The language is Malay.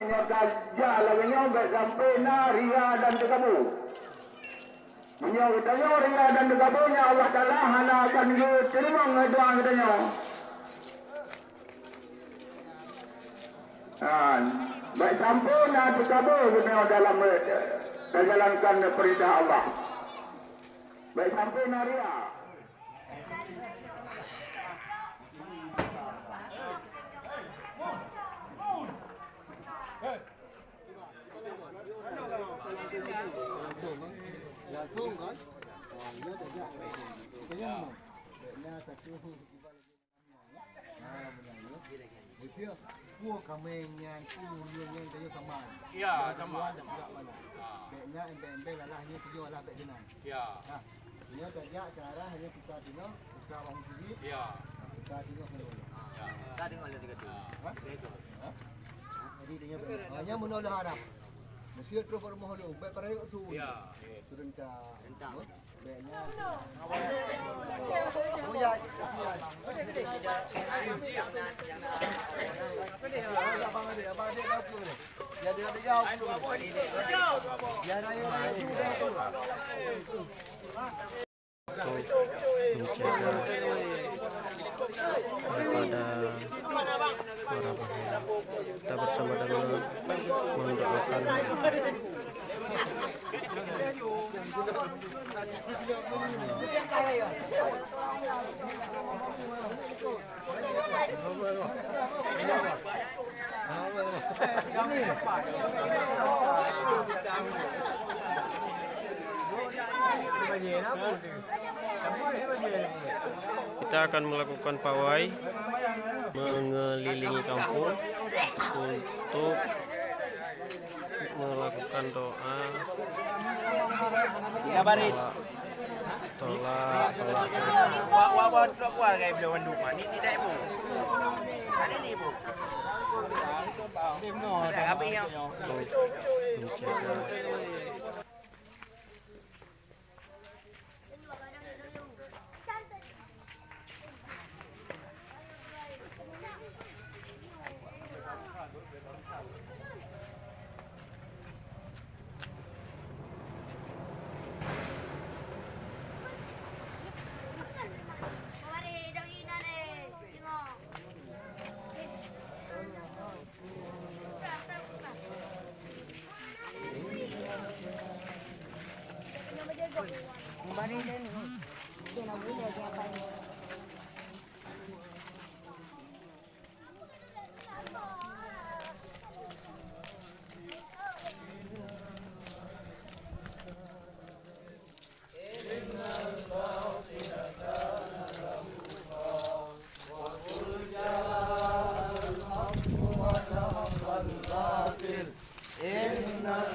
Kerja lagi nyobek sampai Ria dan Tegabu. Menyobek Ria dan Tegabunya Allah Ta'ala hana akan diterima ngedoang katanya. Baik sampai nak Tegabu dalam menjalankan perintah Allah. Baik sampai Ria. Langsung kan? Dia tak kayaknya satu dia buah kamenya kunyanya dia sama. Ya, sama. Beknya embel lalahnya tujuh lah bek jenang. Ya. Nah, dia kerja cara hanya kita tino, kita orang sini. Ya. Kita tino dulu. Ya. Kita tengok lihat dekat tu. Jadi dia hanya menolak harap. Mesti terus rumah dulu, baik pada itu. Ya. Turun ke rentang. Beknya. Kita bersama dengan mendoakan kita akan melakukan pawai mengelilingi kampung untuk melakukan doa tolak Wah, kayak belum dua. Ni tak ibu. Ada ni ibu. Apa yang menjaga Innal